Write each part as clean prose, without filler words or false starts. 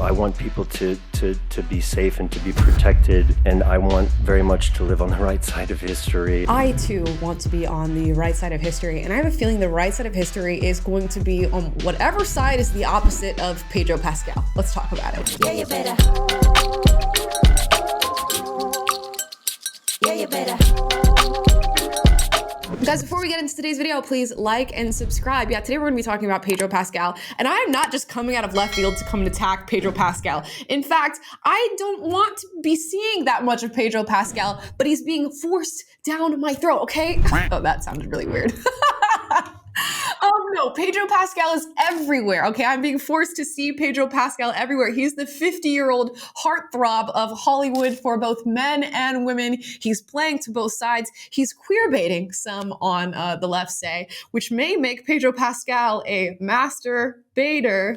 I want people to be safe and to be protected, and I want very much to live on the right side of history. I too want to be on the right side of history, and I have a feeling the right side of history is going to be on whatever side is the opposite of Pedro Pascal. Let's talk about it. Yeah, you better. Yeah, you better. Guys, before we get into today's video, please like and subscribe. Yeah, today we're gonna be talking about Pedro Pascal, and I am not just coming out of left field to come and attack Pedro Pascal. In fact, I don't want to be seeing that much of Pedro Pascal, but he's being forced down my throat, okay? Oh, that sounded really weird. Oh no, Pedro Pascal is everywhere, okay? I'm being forced to see Pedro Pascal everywhere. He's the 50-year-old heartthrob of Hollywood for both men and women. He's playing to both sides. He's queer baiting, some on the left say, which may make Pedro Pascal a master baiter.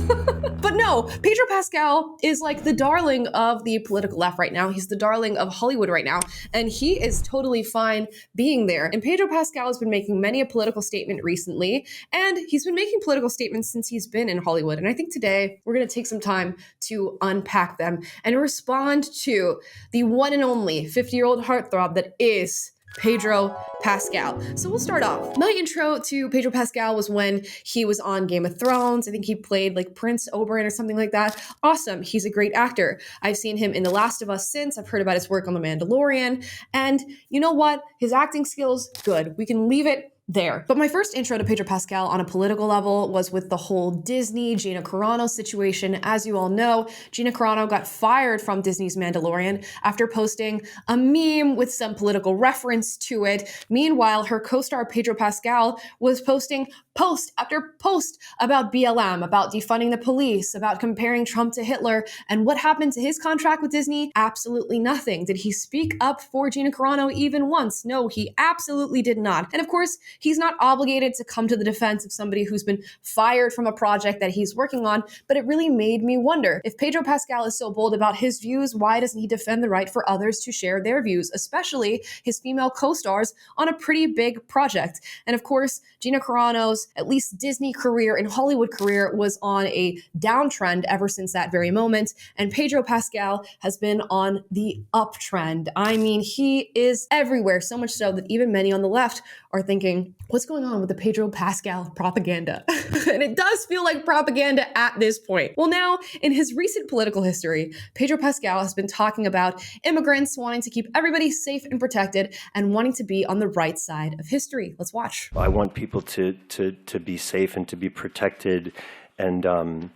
But no, Pedro Pascal is like the darling of the political left right now. He's the darling of Hollywood right now, and he is totally fine being there. And Pedro Pascal has been making many a political statement recently, and he's been making political statements since he's been in Hollywood. And I think today we're going to take some time to unpack them and respond to the one and only 50-year-old heartthrob that is Pedro Pascal. So we'll start off. My intro to Pedro Pascal was when he was on Game of Thrones. I think he played like Prince Oberyn or something like that. Awesome. He's a great actor. I've seen him in The Last of Us since. I've heard about his work on The Mandalorian. And you know what? His acting skills, good. We can leave it there. But my first intro to Pedro Pascal on a political level was with the whole Disney Gina Carano situation. As you all know, Gina Carano got fired from Disney's Mandalorian after posting a meme with some political reference to it. Meanwhile, her co-star Pedro Pascal was posting post after post about BLM, about defunding the police, about comparing Trump to Hitler. And what happened to his contract with Disney? Absolutely nothing. Did he speak up for Gina Carano even once? No, he absolutely did not. And of course, he's not obligated to come to the defense of somebody who's been fired from a project that he's working on, but it really made me wonder, if Pedro Pascal is so bold about his views, why doesn't he defend the right for others to share their views, especially his female co-stars on a pretty big project? And of course, Gina Carano's, at least Disney career and Hollywood career, was on a downtrend ever since that very moment, and Pedro Pascal has been on the uptrend. I mean, he is everywhere, so much so that even many on the left are thinking, what's going on with the Pedro Pascal propaganda? And it does feel like propaganda at this point. Well, now, in his recent political history, Pedro Pascal has been talking about immigrants wanting to keep everybody safe and protected and wanting to be on the right side of history. Let's watch. I want people to be safe and to be protected, and I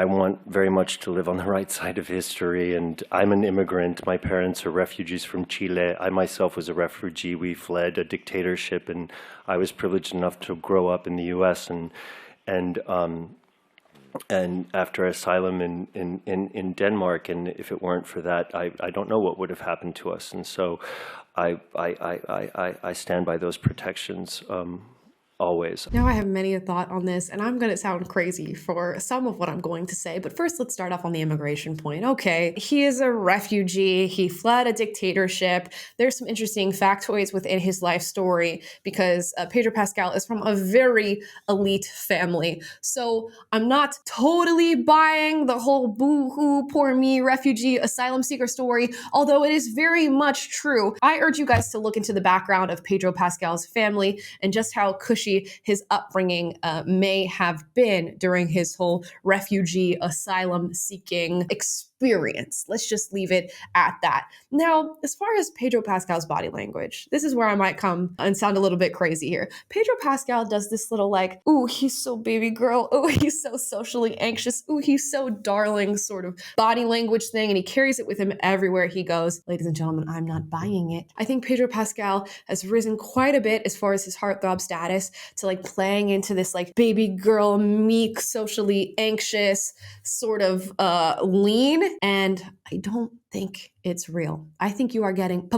want very much to live on the right side of history. And I'm an immigrant. My parents are refugees from Chile. I myself was a refugee. We fled a dictatorship, and I was privileged enough to grow up in the U.S. and after asylum in Denmark. And if it weren't for that, I don't know what would have happened to us. And so I stand by those protections. Always. Now I have many a thought on this, and I'm going to sound crazy for some of what I'm going to say, but first let's start off on the immigration point. Okay, he is a refugee. He fled a dictatorship. There's some interesting factoids within his life story because Pedro Pascal is from a very elite family. So I'm not totally buying the whole boo-hoo, poor me, refugee, asylum seeker story, although it is very much true. I urge you guys to look into the background of Pedro Pascal's family and just how cushy his upbringing may have been during his whole refugee asylum seeking experience. Let's just leave it at that. Now, as far as Pedro Pascal's body language, this is where I might come and sound a little bit crazy here. Pedro Pascal does this little like, ooh, he's so baby girl. Ooh, he's so socially anxious. Ooh, he's so darling sort of body language thing. And he carries it with him everywhere he goes. Ladies and gentlemen, I'm not buying it. I think Pedro Pascal has risen quite a bit as far as his heartthrob status to like playing into this like baby girl, meek, socially anxious sort of lean. And I don't think it's real. I think you are getting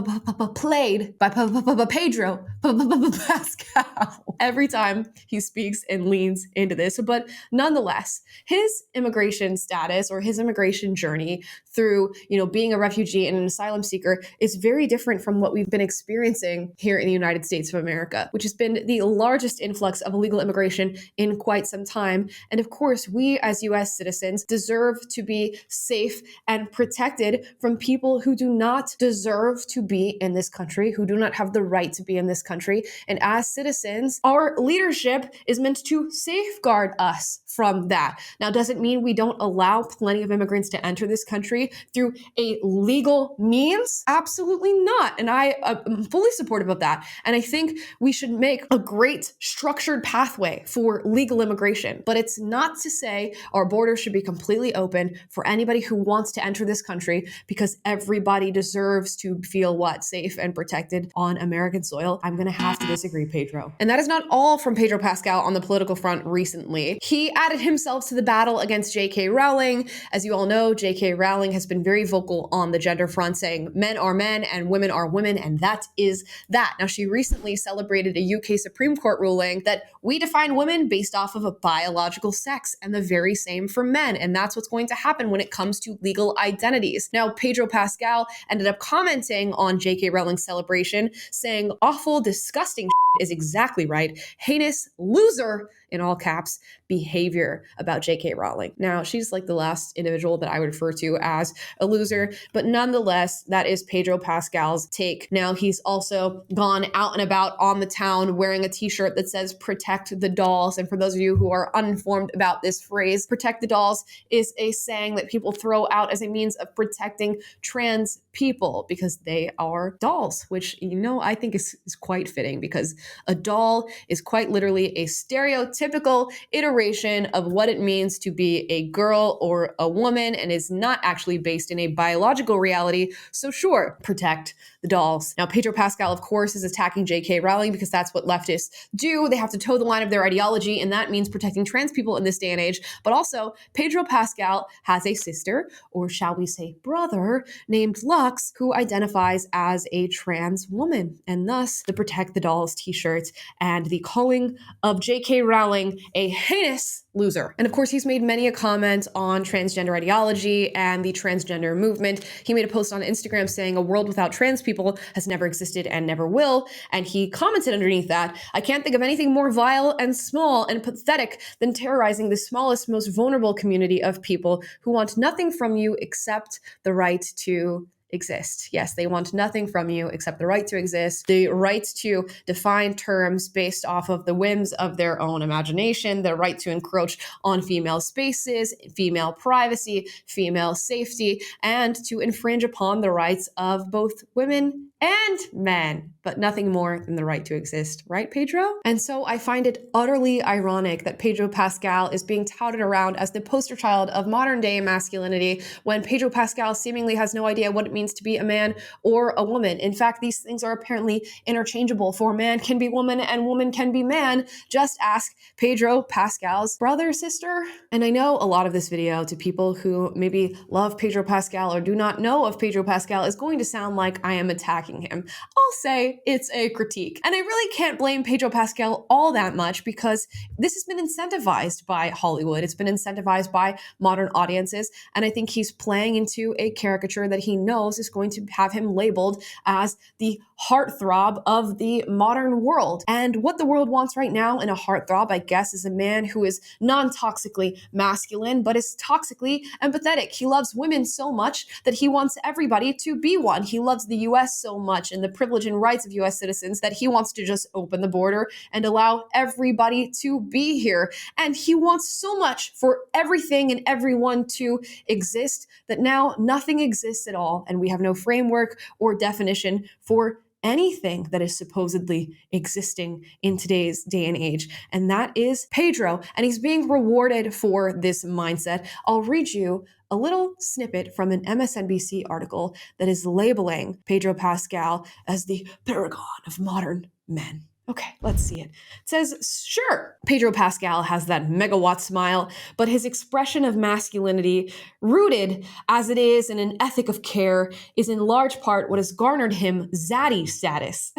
played by Pedro Pascal every time he speaks and leans into this. But nonetheless, his immigration status or his immigration journey through, being a refugee and an asylum seeker is very different from what we've been experiencing here in the United States of America, which has been the largest influx of illegal immigration in quite some time. And of course, we as US citizens deserve to be safe and protected from people who do not deserve to be in this country, who do not have the right to be in this country. And as citizens, our leadership is meant to safeguard us from that. Now, does it mean we don't allow plenty of immigrants to enter this country through a legal means? Absolutely not. And I am fully supportive of that. And I think we should make a great structured pathway for legal immigration. But it's not to say our borders should be completely open for anybody who wants to enter this country, because everybody deserves to feel safe and protected on American soil. I'm going to have to disagree, Pedro. And that is not all from Pedro Pascal on the political front recently. He added himself to the battle against JK Rowling. As you all know, JK Rowling has been very vocal on the gender front, saying men are men and women are women, and that is that. Now, she recently celebrated a UK Supreme Court ruling that we define women based off of a biological sex, and the very same for men. And that's what's going to happen when it comes to legal identities. Now, Pedro Pascal ended up commenting on JK Rowling's celebration, saying awful, disgusting is exactly right. Heinous loser, in all caps, behavior about JK Rowling. Now, she's like the last individual that I would refer to as a loser, but nonetheless, that is Pedro Pascal's take. Now, he's also gone out and about on the town wearing a t-shirt that says protect the dolls. And for those of you who are uninformed about this phrase, protect the dolls is a saying that people throw out as a means of protecting trans people because they are dolls, which, I think is quite fitting, because a doll is quite literally a stereotypical iteration of what it means to be a girl or a woman, and is not actually based in a biological reality. So sure, protect the dolls. Now, Pedro Pascal, of course, is attacking JK Rowling because that's what leftists do. They have to toe the line of their ideology, and that means protecting trans people in this day and age. But also, Pedro Pascal has a sister, or shall we say brother, named Lux, who identifies as a trans woman. And thus, the Protect the Dolls t-shirts and the calling of JK Rowling a heinous loser. And of course, he's made many a comment on transgender ideology and the transgender movement. He made a post on Instagram saying a world without trans people has never existed and never will. And he commented underneath that, I can't think of anything more vile and small and pathetic than terrorizing the smallest, most vulnerable community of people who want nothing from you except the right to exist. Yes, they want nothing from you except the right to exist, the right to define terms based off of the whims of their own imagination, the right to encroach on female spaces, female privacy, female safety, and to infringe upon the rights of both women and men, but nothing more than the right to exist, right, Pedro? And so I find it utterly ironic that Pedro Pascal is being touted around as the poster child of modern day masculinity, when Pedro Pascal seemingly has no idea what it means to be a man or a woman. In fact, these things are apparently interchangeable, for man can be woman and woman can be man. Just ask Pedro Pascal's brother, sister. And I know a lot of this video, to people who maybe love Pedro Pascal or do not know of Pedro Pascal, is going to sound like I am attacking him. I'll say it's a critique. And I really can't blame Pedro Pascal all that much, because this has been incentivized by Hollywood. It's been incentivized by modern audiences. And I think he's playing into a caricature that he knows is going to have him labeled as the heartthrob of the modern world. And what the world wants right now in a heartthrob, I guess, is a man who is non-toxically masculine, but is toxically empathetic. He loves women so much that he wants everybody to be one. He loves the US so much and the privilege and rights of US citizens that he wants to just open the border and allow everybody to be here. And he wants so much for everything and everyone to exist that now nothing exists at all, and we have no framework or definition for anything that is supposedly existing in today's day and age. And that is Pedro, and he's being rewarded for this mindset. I'll read you a little snippet from an MSNBC article that is labeling Pedro Pascal as the paragon of modern men. Okay, let's see it. It says, sure, Pedro Pascal has that megawatt smile, but his expression of masculinity, rooted as it is in an ethic of care, is in large part what has garnered him zaddy status.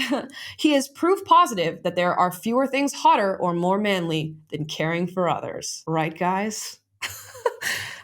He is proof positive that there are fewer things hotter or more manly than caring for others. Right, guys?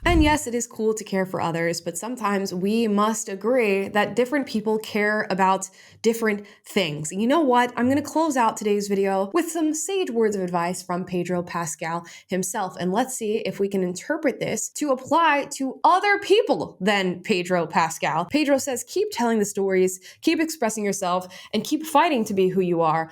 And yes, it is cool to care for others, but sometimes we must agree that different people care about different things. And you know what? I'm going to close out today's video with some sage words of advice from Pedro Pascal himself. And let's see if we can interpret this to apply to other people than Pedro Pascal. Pedro says, keep telling the stories, keep expressing yourself, and keep fighting to be who you are.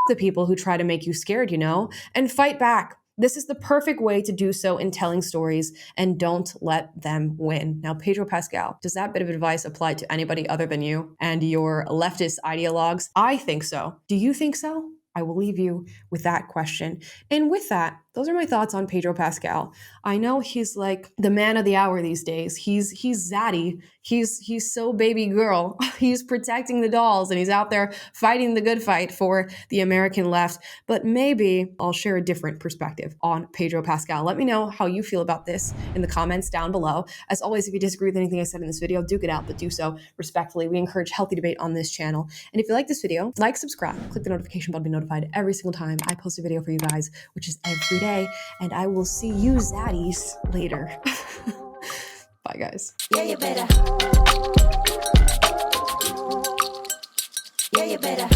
The people who try to make you scared, and fight back. This is the perfect way to do so in telling stories, and don't let them win. Now, Pedro Pascal, does that bit of advice apply to anybody other than you and your leftist ideologues? I think so. Do you think so? I will leave you with that question. And with that, those are my thoughts on Pedro Pascal. I know he's like the man of the hour these days. He's zaddy. He's so baby girl. He's protecting the dolls and he's out there fighting the good fight for the American left. But maybe I'll share a different perspective on Pedro Pascal. Let me know how you feel about this in the comments down below. As always, if you disagree with anything I said in this video, duke it out, but do so respectfully. We encourage healthy debate on this channel. And if you like this video, like, subscribe, click the notification bell to be notified every single time I post a video for you guys, which is every day. And I will see you zaddies later. Bye, guys. Yeah, you better. Yeah, you better.